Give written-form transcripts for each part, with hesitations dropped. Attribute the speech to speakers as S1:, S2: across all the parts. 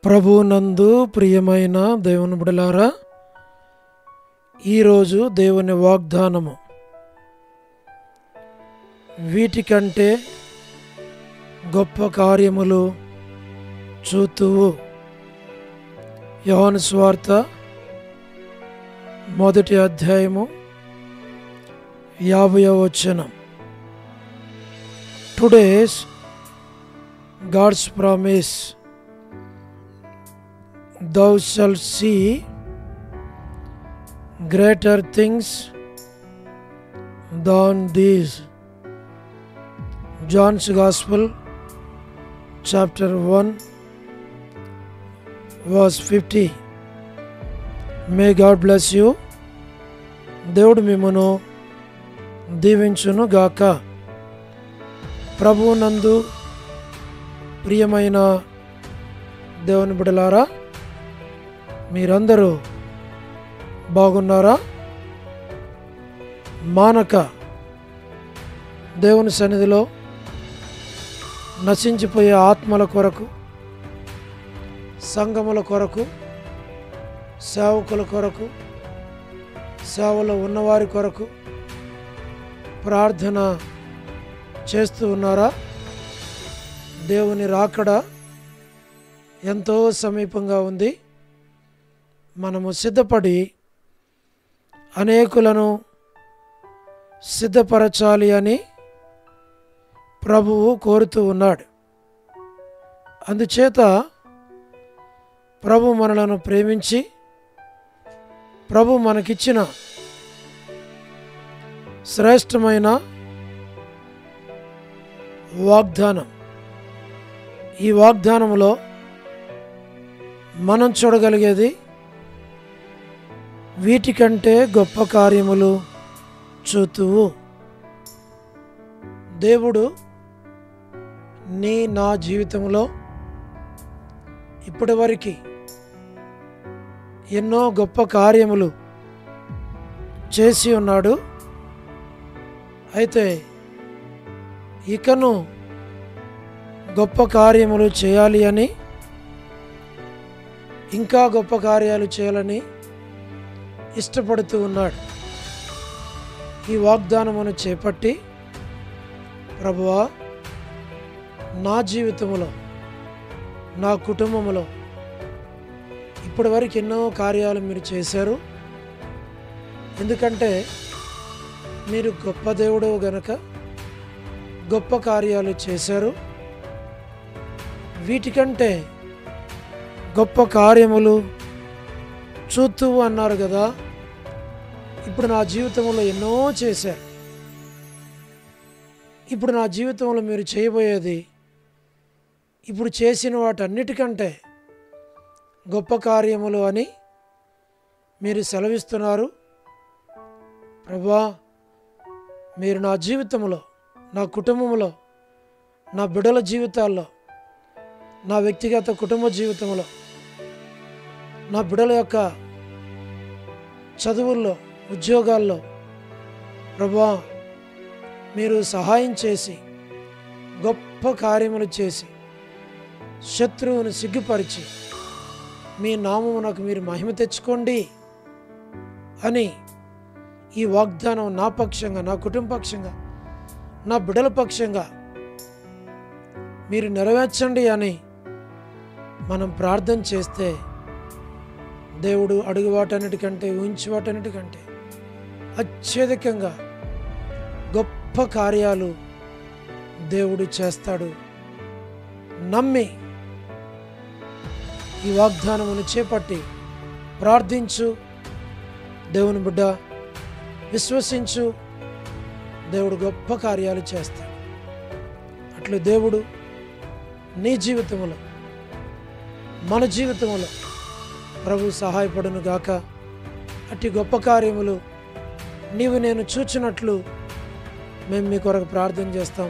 S1: ప్రభువునందు ప్రియమైన దేవుని బిడ్డలారా, ఈరోజు దేవుని వాగ్దానము, వీటికంటే గొప్ప కార్యములు చూతువు. యోహాను సువార్త 1వ అధ్యాయము 50వ వచనం. Today's God's promise, thou shalt see greater things than these. John's Gospel chapter 1 verse 50. May God bless you. దేవుడు మిమ్మును దీవించును గాక. ప్రభువునందు ప్రియమైన దేవుని బిడ్డలారా, మీరందరూ బాగున్నారా? మానక దేవుని సన్నిధిలో నశించిపోయే ఆత్మల కొరకు, సంఘముల కొరకు, సేవకుల కొరకు, సేవలో ఉన్నవారి కొరకు ప్రార్థన చేస్తూ ఉన్నారా? దేవుని రాకడ ఎంతో సమీపంగా ఉంది. మనము సిద్ధపడి అనేకులను సిద్ధపరచాలి అని ప్రభువు కోరుతూ ఉన్నాడు. అందుచేత ప్రభు మనలను ప్రేమించి, ప్రభు మనకిచ్చిన శ్రేష్టమైన వాగ్దానం, ఈ వాగ్దానంలో మనం చూడగలిగేది వీటికంటే గొప్ప కార్యములు చూతువు. దేవుడు నా జీవితంలో ఇప్పటివరకు ఎన్నో గొప్ప కార్యములు చేసి ఉన్నాడు. అయితే ఇకను గొప్ప కార్యములు చేయాలి అని, ఇంకా గొప్ప కార్యాలు చేయాలని ఇష్టపడుతూ ఉన్నాడు. ఈ వాగ్దానమును చేపట్టి, ప్రభువా, నా జీవితంలో, నా కుటుంబంలో ఇప్పటివరకు ఎన్నో కార్యాలు మీరు చేశారు. ఎందుకంటే మీరు గొప్ప దేవుడు గనక గొప్ప కార్యాలు చేశారు. వీటికంటే గొప్ప కార్యములు చూతువు అన్నారు కదా. ఇప్పుడు నా జీవితంలో ఎన్నో చేశారు. ఇప్పుడు నా జీవితంలో మీరు చేయబోయేది, ఇప్పుడు చేసిన వాటన్నిటికంటే గొప్ప కార్యములు అని మీరు సెలవిస్తున్నారు. ప్రభువా, మీరు నా జీవితంలో, నా కుటుంబంలో, నా బిడ్డల జీవితాల్లో, నా వ్యక్తిగత కుటుంబ జీవితంలో, నా బిడ్డల యొక్క చదువుల్లో, ఉద్యోగాల్లో ప్రభువా, మీరు సహాయం చేసి గొప్ప కార్యములు చేసి శత్రువును సిగ్గుపరిచి మీ నామమునకు మీరు మహిమ తెచ్చుకోండి అని ఈ వాగ్దానం నా పక్షంగా, నా కుటుంబ పక్షంగా, నా బిడ్డల పక్షంగా మీరు నెరవేర్చండి అని మనం ప్రార్థన చేస్తే, దేవుడు అడుగు వాటన్నిటికంటే, ఊహించి వాటన్నిటికంటే అత్యధికంగా గొప్ప కార్యాలు దేవుడు చేస్తాడు. నమ్మి ఈ వాగ్దానమును చేపట్టి ప్రార్థించు దేవుని బిడ్డ, విశ్వసించు, దేవుడు గొప్ప కార్యాలు చేస్తాడు. అట్లు దేవుడు నీ జీవితంలో, మన జీవితంలో ప్రభు సహాయపడును గాక. అట్టి గొప్ప కార్యములు నీవు నేను చూచినట్లు మేము మీ కొరకు ప్రార్థన చేస్తాం.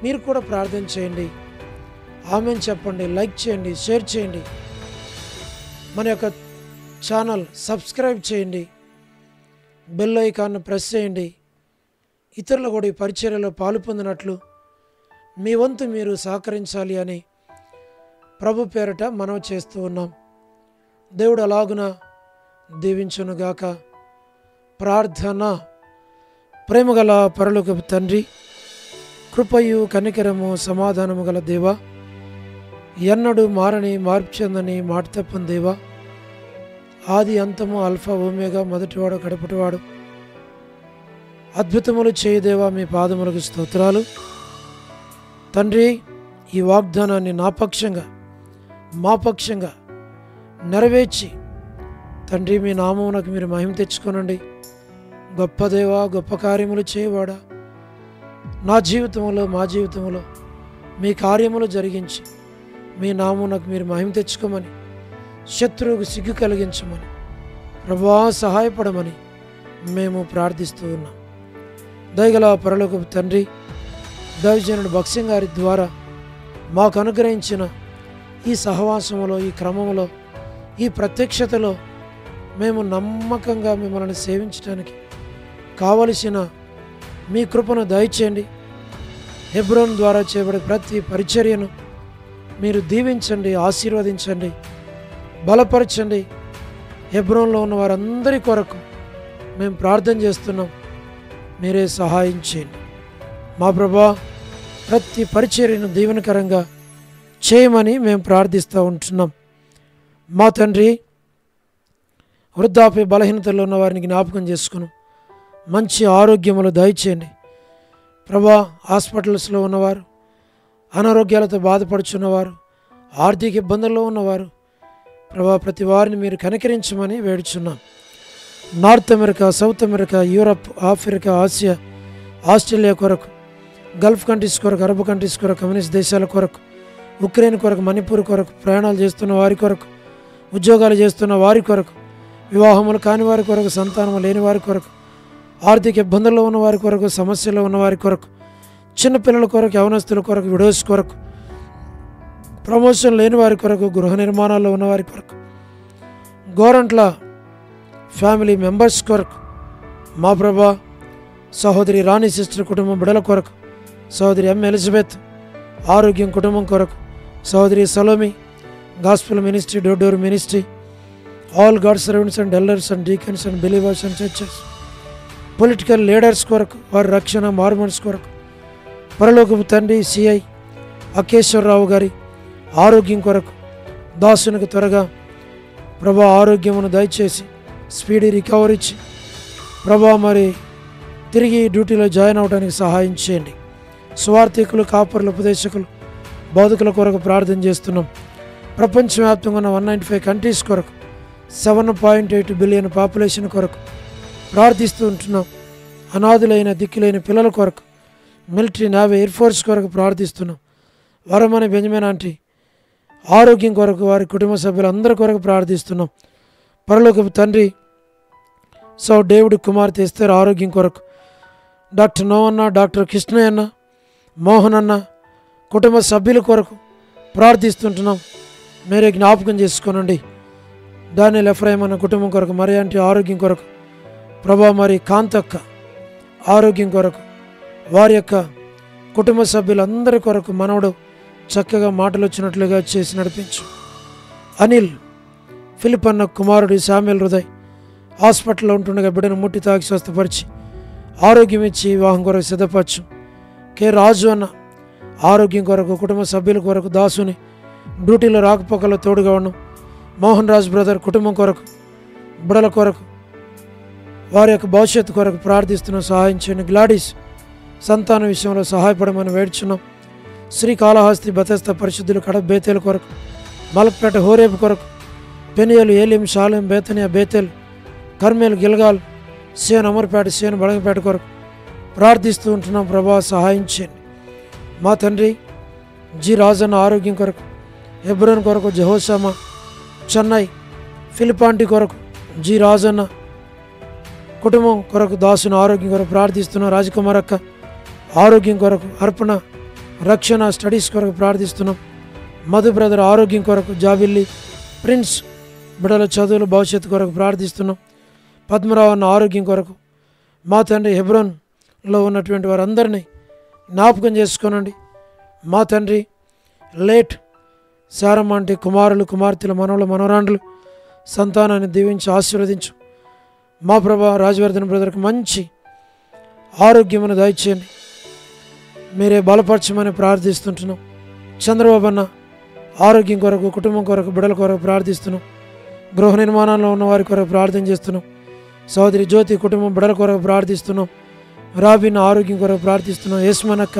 S1: మీరు కూడా ప్రార్థన చేయండి, ఆమేన్ చెప్పండి, లైక్ చేయండి, షేర్ చేయండి, మన యొక్క ఛానల్ సబ్స్క్రైబ్ చేయండి, బెల్ ఐకాన్ను ప్రెస్ చేయండి. ఇతరులు కూడా ఈ పరిచర్యలో పాలు పొందినట్లు మీ వంతు మీరు సహకరించాలి అని ప్రభు పేరట మనం చేస్తూ ఉన్నాం. దేవుడు అలాగున దీవించునుగాక. ప్రార్థన. ప్రేమగల పరలోకపు తండ్రి, కృపయు కనికరము సమాధానము గల దేవా, ఎన్నడూ మారని మార్పు చెందని మాట తప్పని దేవా, ఆది అంతము అల్ఫా ఓమేగా, మొదటివాడు కడపటివాడు, అద్భుతములు చేయదేవా, మీ పాదములకు స్తోత్రాలు. తండ్రి, ఈ వాగ్దానాన్ని నా పక్షంగా మా పక్షంగా నెరవేర్చి తండ్రి, మీ నామమునకు మీరు మహిమ తెచ్చుకోనండి. గొప్ప దేవా, గొప్ప కార్యములు చేయవాడా, నా జీవితంలో మా జీవితంలో మీ కార్యములు జరిగించి మీ నామమునకు మీరు మహిమ తెచ్చుకోమని, శత్రువుకు సిగ్గు కలిగించమని, ప్రభువా సహాయపడమని మేము ప్రార్థిస్తూ ఉన్నాం. దయగల పరలోకపు తండ్రి, దైవజనుడు భక్సింగ్ గారి ద్వారా మాకు అనుగ్రహించిన ఈ సహవాసములో, ఈ క్రమములో, ఈ ప్రత్యక్షతలో మేము నమ్మకంగా మిమ్మల్ని సేవించడానికి కావలసిన మీ కృపను దయచేయండి. హెబ్రోన్ ద్వారా చేయబడే ప్రతి పరిచర్యను మీరు దీవించండి, ఆశీర్వదించండి, బలపరచండి. హెబ్రోన్లో ఉన్న వారందరి కొరకు మేము ప్రార్థన చేస్తున్నాం. మీరే సహాయం చేయండి మా ప్రభా. ప్రతి పరిచర్యను దీవెనకరంగా చేయమని మేము ప్రార్థిస్తూ ఉంటున్నాం. మా తండ్రి, వృద్ధాప్య బలహీనతల్లో ఉన్న వారిని జ్ఞాపకం చేసుకుని మంచి ఆరోగ్యములు దయచేయండి ప్రభా. హాస్పిటల్స్లో ఉన్నవారు, అనారోగ్యాలతో బాధపడుచున్నవారు, ఆర్థిక ఇబ్బందుల్లో ఉన్నవారు ప్రభా, ప్రతి వారిని మీరు కనికరించమని వేడుచున్నాం. North America, South America, Europe, Africa, Asia, Australia కొరకు, గల్ఫ్ కంట్రీస్ కొరకు, అరబ్ కంట్రీస్ కొరకు, కమ్యూనిస్ట్ దేశాల కొరకు, ఉక్రెయిన్ కొరకు, మణిపూర్ కొరకు, ప్రయాణాలు చేస్తున్న వారి కొరకు, ఉద్యోగాలు చేస్తున్న వారి కొరకు, వివాహములు కాని వారి కొరకు, సంతానము లేని వారి కొరకు, ఆర్థిక ఇబ్బందుల్లో ఉన్న వారి కొరకు, సమస్యల్లో ఉన్న వారి కొరకు, చిన్నపిల్లల కొరకు, యవనస్తుల కొరకు, విడోస్ కొరకు, ప్రమోషన్ లేని వారి కొరకు, గృహ నిర్మాణాల్లో ఉన్న వారి కొరకు, గోరంట్ల ఫ్యామిలీ మెంబర్స్ కొరకు మా ప్రభా, సహోదరి రాణి సిస్టర్ కుటుంబం బిడల కొరకు, సహోదరి ఎం ఎలిజబెత్ ఆరోగ్యం కుటుంబం కొరకు, సహోదరి Salomi gospel ministry, door ministry, all God servants and elders and deacons and believers and churches, political leaders కొరకు, వారి రక్షణ, మార్మన్స్ కొరకు, పరలోకపు తండ్రి సిఐ అకేశ్వరరావు గారి ఆరోగ్యం కొరకు, దాసునికి త్వరగా ప్రభా ఆరోగ్యమును దయచేసి స్పీడీ రికవరీ ఇచ్చి ప్రభా మరి తిరిగి డ్యూటీలో జాయిన్ అవడానికి సహాయం చేయండి. స్వార్థికులు, కాపరులు, ఉపదేశకులు, బోధకుల కొరకు ప్రార్థన చేస్తున్నాం. ప్రపంచవ్యాప్తంగా ఉన్న 195 కంట్రీస్ కొరకు, 7.8 బిలియన్ పాపులేషన్ కొరకు ప్రార్థిస్తూ ఉంటున్నాం. అనాథులైన దిక్కులైన పిల్లల కొరకు, మిలిటరీ, నేవీ, ఎయిర్ ఫోర్స్ కొరకు ప్రార్థిస్తున్నాం. వరమని బెంజమిన్ ఆంటీ ఆరోగ్యం కొరకు, వారి కుటుంబ సభ్యులందరి కొరకు ప్రార్థిస్తున్నాం. పరలోకపు తండ్రి, సో డేవిడ్ కుమార్తె ఎస్తేర్ ఆరోగ్యం కొరకు, డాక్టర్ నోవన్న, డాక్టర్ కృష్ణయ్య అన్న, మోహన్ అన్న కుటుంబ సభ్యుల కొరకు ప్రార్థిస్తుంటున్నాం. మీరే జ్ఞాపకం చేసుకోనండి. డానియల్ ఎఫ్రాయిం అన్న కుటుంబం కొరకు, మరి అంటే ఆరోగ్యం కొరకు ప్రభా, మరి కాంతక్క ఆరోగ్యం కొరకు, వారి యొక్క కుటుంబ సభ్యులందరి కొరకు మనవడు చక్కగా మాటలు వచ్చినట్లుగా చేసి నడిపించు. అనిల్ ఫిలిప్ అన్న కుమారుడు శామ్యుల్ హృదయ్ హాస్పిటల్లో ఉంటుండగా బిడ్డను ముట్టి తాకి స్వస్థపరిచి ఆరోగ్యం ఇచ్చి వివాహం కొరకు సిద్ధపరచు. కె రాజు అన్న ఆరోగ్యం కొరకు, కుటుంబ సభ్యుల కొరకు, దాసుని డ్యూటీలో రాకపోకల్లో తోడుగా ఉన్నాం. మోహన్ రాజ్ బ్రదర్ కుటుంబం కొరకు, బిడల కొరకు, వారి యొక్క భవిష్యత్తు కొరకు ప్రార్థిస్తున్నాం. సహాయం చేయండి. గ్లాడీస్ సంతాన విషయంలో సహాయపడమని వేడుచున్నాం. శ్రీకాళహస్తి బతస్థ పరిశుద్ధులు కడప బేతేలు కొరకు, మలక్పేట హోరేపు కొరకు, పెనియలు, ఏలిం, షాలేం, బేతనియా, బేతేలు, కర్మేలు, గిల్గాల్, సేన్ అమర్పేట, సేన్ బడంగపేట కొరకు ప్రార్థిస్తూ ఉంటున్నాం. ప్రభా సహాయం చేయండి. మా తండ్రి, జి రాజన్న ఆరోగ్యం కొరకు, హెబ్రోన్ కొరకు, జహోషామ, చెన్నై, ఫిలిపాంటి కొరకు, జి రాజన్న కుటుంబం కొరకు, దాసుని ఆరోగ్యం కొరకు ప్రార్థిస్తున్నాం. రాజకుమార్ అక్క ఆరోగ్యం కొరకు, అర్పణ రక్షణ స్టడీస్ కొరకు ప్రార్థిస్తున్నాం. మధు బ్రదర్ ఆరోగ్యం కొరకు, జాబిల్లి ప్రిన్స్ బిడ్డల చదువులు భవిష్యత్తు కొరకు ప్రార్థిస్తున్నాం. పద్మరావు అన్న ఆరోగ్యం కొరకు, మా తండ్రి హెబ్రోన్లో ఉన్నటువంటి వారందరినీ జ్ఞాపకం చేసుకోనండి. మా తండ్రి లేట్ శారమ్మ అంటే కుమారులు, కుమార్తెలు, మనవలు, మనవరాండ్లు సంతానాన్ని దీవించి ఆశీర్వదించు. మా ప్రభా రాజవర్ధన్ బ్రదర్కి మంచి ఆరోగ్యమును దయచేయండి. మీరే బలపరచమని ప్రార్థిస్తుంటున్నాం. చంద్రబాబు అన్న ఆరోగ్యం కొరకు, కుటుంబం కొరకు, బిడ్డల కొరకు ప్రార్థిస్తున్నాం. గృహ నిర్మాణంలో ఉన్న వారి కొరకు ప్రార్థన చేస్తున్నాం. సోదరి జ్యోతి కుటుంబం బిడ్డల కొరకు ప్రార్థిస్తున్నాం. రాబిన్ ఆరోగ్యం కొరకు ప్రార్థిస్తున్నాం. యేసుమనక్క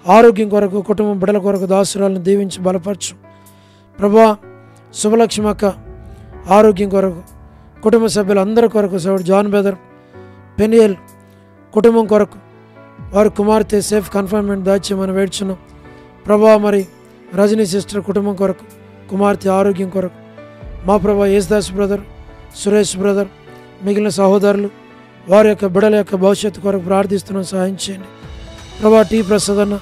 S1: ఆరోగ్యం కొరకు, కుటుంబం బిడ్డల కొరకు దాసురాలను దీవించి బలపరచు. ప్రభా శుభలక్ష్మి అక్క ఆరోగ్యం కొరకు, కుటుంబ సభ్యులందరి కొరకు, సోదరుడు జాన్ బ్రదర్ పెనియల్ కుటుంబం కొరకు, వారి కుమార్తె సేఫ్ కన్ఫైన్మెంట్ దాచేయమని వేడుచున్నాం. ప్రభా మరి రజనీ సిస్టర్ కుటుంబం కొరకు, కుమార్తె ఆరోగ్యం కొరకు, మా ప్రభా యేసుదాస్ బ్రదర్, సురేష్ బ్రదర్, మిగిలిన సహోదరులు వారి యొక్క బిడ్డల యొక్క భవిష్యత్తు కొరకు ప్రార్థిస్తున్నాం. సహాయం చేయండి. ప్రభా టీ ప్రసాద్ అన్న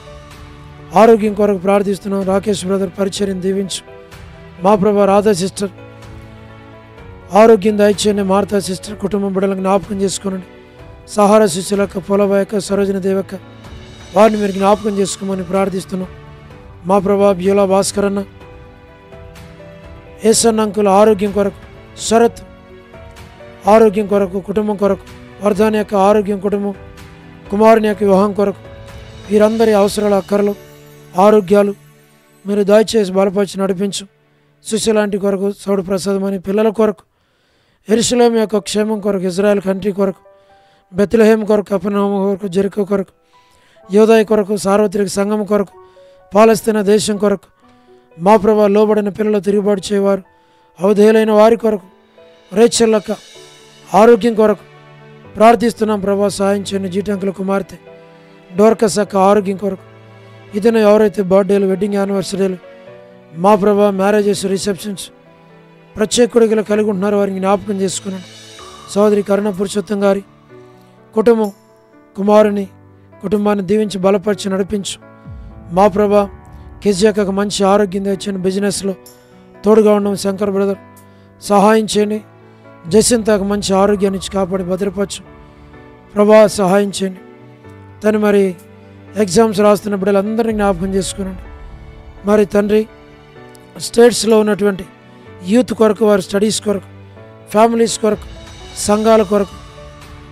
S1: ఆరోగ్యం కొరకు ప్రార్థిస్తున్నాం. రాకేష్ బ్రదర్ పరిచర్యను దీవించు. మా ప్రభా రాధా సిస్టర్ ఆరోగ్యం దయచేయండి. మార్తా సిస్టర్ కుటుంబం బిడ్డలను జ్ఞాపకం చేసుకోనండి. సహారా శిష్యుల యొక్క పొలవ యొక్క సరోజన దేవక్క వారిని మీరు జ్ఞాపకం చేసుకోమని ప్రార్థిస్తున్నాం. మా ప్రభా బ్యూలా భాస్కర్ అన్న, ఏసన్న అంకుల ఆరోగ్యం కొరకు, శరత్ ఆరోగ్యం కొరకు, కుటుంబం కొరకు, వర్ధాని యొక్క ఆరోగ్యం, కుటుంబం, కుమారుని యొక్క వివాహం కొరకు, వీరందరి అవసరాల అక్కరలు ఆరోగ్యాలు మీరు దయచేసి బలపరిచి నడిపించు. సుశీలాంటి కొరకు, సౌడు ప్రసాదం అని పిల్లల కొరకు, యెరూషలేము యొక్క క్షేమం కొరకు, ఇజ్రాయెల్ కంట్రీ కొరకు, బెత్లెహేం కొరకు, కపెర్నహూము కొరకు, జెరికో కొరకు, యోదాయి కొరకు, సార్వత్రిక సంఘం కొరకు, పాలస్తీనా దేశం కొరకు, మా ప్రభా లోబడిన పిల్లలు తిరుగుబాటు చేయవారు అవధేయులైన వారి కొరకు, రేచల్లక్క ఆరోగ్యం కొరకు ప్రార్థిస్తున్నాం. ప్రభా సహాయం చేయండి. జీటంకుల కుమార్తె డోర్కస్ అక్క ఆరోగ్యం కొరకు, ఇతను ఎవరైతే బర్త్డేలు, వెడ్డింగ్ యానివర్సరీలు, మా ప్రభా మ్యారేజెస్, రిసెప్షన్స్ ప్రత్యేకుడిగా కలిగి ఉంటున్నారు, వారిని జ్ఞాపకం చేసుకున్నాను. సోదరి కరుణ పురుషోత్తం గారి కుటుంబం, కుమారుని కుటుంబాన్ని దీవించి బలపరిచి నడిపించు. మా ప్రభా కేజీఆకు మంచి ఆరోగ్యం తెచ్చండి. బిజినెస్లో తోడుగా ఉండడం. శంకర్ బ్రదర్ సహాయం చేయండి. జసింతకు మంచి ఆరోగ్యాన్ని ఇచ్చి కాపాడి భద్రపరచు. ప్రభా సహాయం చేయండి. తను మరి ఎగ్జామ్స్ రాస్తున్న బిడ్డలందరినీ జ్ఞాపకం చేసుకునండి. మరి తండ్రి స్టేట్స్లో ఉన్నటువంటి యూత్ కొరకు, వారి స్టడీస్ కొరకు, ఫ్యామిలీస్ కొరకు, సంఘాల కొరకు,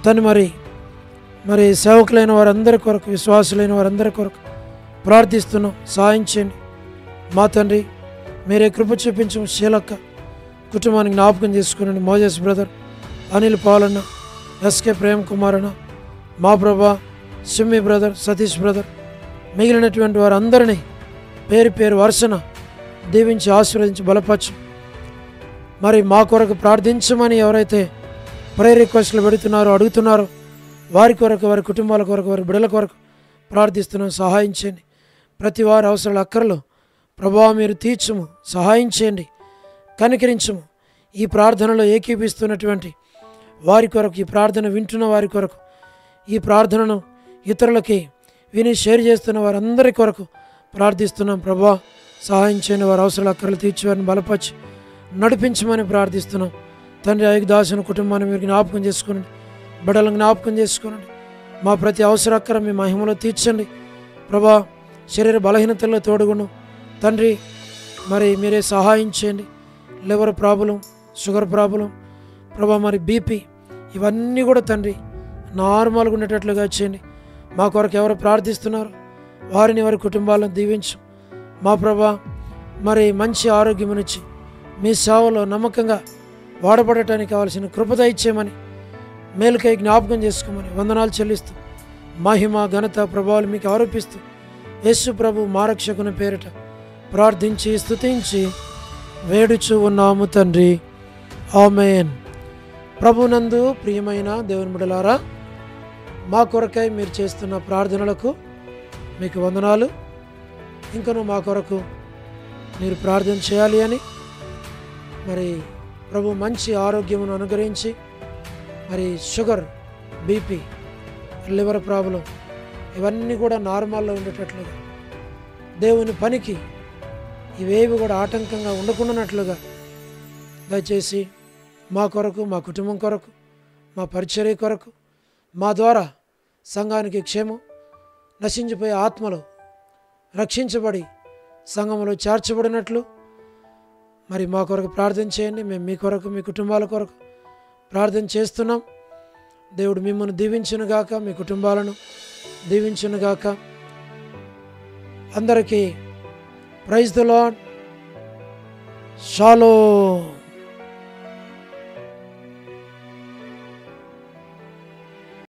S1: తను మరి సేవకులైన వారందరి కొరకు, విశ్వాసులైన వారందరి కొరకు ప్రార్థిస్తున్నాం. సహాయం చేయండి. మా తండ్రి మీరే కృప చూపించు. శీలక్క కుటుంబానికి జ్ఞాపకం చేసుకునండి. మోజెస్ బ్రదర్, అనిల్ పాలన్న, ఎస్కే ప్రేమ్ కుమార్ అన్న, మా ప్రభా సిమ్మి బ్రదర్, సతీష్ బ్రదర్, మిగిలినటువంటి వారందరినీ పేరు పేరు వరుసన దీవించి ఆశీర్వదించి బలపరచు. మరి మా కొరకు ప్రార్థించమని ఎవరైతే ప్రేయర్ రిక్వెస్ట్లు పెడుతున్నారో, అడుగుతున్నారో వారి కొరకు, వారి కుటుంబాల కొరకు, వారి బిడ్డల కొరకు ప్రార్థిస్తున్నాం. సహాయం చేయండి. ప్రతి వారి అవసరాల అక్కర్లు ప్రభావ మీరు తీర్చుము. సహాయం చేయండి. కనికరించము. ఈ ప్రార్థనలో ఏకీపిస్తున్నటువంటి వారి కొరకు, ఈ ప్రార్థన వింటున్న వారి కొరకు, ఈ ప్రార్థనను ఇతరులకి విని షేర్ చేస్తున్న వారందరి కొరకు ప్రార్థిస్తున్నాం. ప్రభా సహాయం చేయని వారి అవసరాల అక్కర్లు తీర్చి వారిని బలపరిచి నడిపించమని ప్రార్థిస్తున్నాం. తండ్రి ఐగుదాసుని కుటుంబాన్ని మీరు జ్ఞాపకం చేసుకోండి. బిడ్డలను జ్ఞాపకం చేసుకోనండి. మా ప్రతి అవసర అక్కర మీ మహిమలో తీర్చండి. ప్రభా శరీర బలహీనతల్లో తోడుగుండు తండ్రి. మరి మీరే సహాయం చేయండి. లివర్ ప్రాబ్లం, షుగర్ ప్రాబ్లం, ప్రభా మరి బీపీ, ఇవన్నీ కూడా తండ్రి నార్మల్గా ఉండేటట్లుగా చేయండి. మా కొరకు ఎవరు ప్రార్థిస్తున్నారో వారిని, వారి కుటుంబాలను దీవించు. మా ప్రభా మరి మంచి ఆరోగ్యమునిచ్చి మీ సేవలో నమ్మకంగా వాడబడటానికి కావాల్సిన కృపద ఇచ్చేయమని, మేలుకై జ్ఞాపకం చేసుకోమని వందనాలు చెల్లిస్తూ మహిమ ఘనత ప్రభావాలు మీకు ఆరోపిస్తూ యేసు ప్రభు మా రక్షకుని పేరిట ప్రార్థించి స్తుతించి వేడుచు ఉన్నాము తండ్రి. ఆమేన్. ప్రభునందు ప్రియమైన దేవుని బిడ్డలారా, మా కొరకై మీరు చేస్తున్న ప్రార్థనలకు మీకు వందనాలు. ఇంకను మా కొరకు మీరు ప్రార్థన చేయాలి అని, మరి ప్రభు మంచి ఆరోగ్యమును అనుగ్రహించి, మరి షుగర్, బీపీ, లివర్ ప్రాబ్లం ఇవన్నీ కూడా నార్మల్లో ఉండేటట్లుగా, దేవుని పనికి ఇవేవి కూడా ఆటంకంగా ఉండకుండానట్లుగా దయచేసి మా కొరకు, మా కుటుంబం కొరకు, మా పరిచర్య కొరకు, మా ద్వారా సంఘానికి క్షేమం, నశించిపోయే ఆత్మలు రక్షించబడి సంఘములో చేర్చబడినట్లు మరి మా కొరకు ప్రార్థన చేయండి. మేము మీ కొరకు, మీ కుటుంబాల కొరకు ప్రార్థన చేస్తున్నాం. దేవుడు మిమ్మల్ని దీవించునుగాక, మీ కుటుంబాలను దీవించునుగాక. అందరికీ ప్రైజ్ ది లార్డ్. షాలోమ్.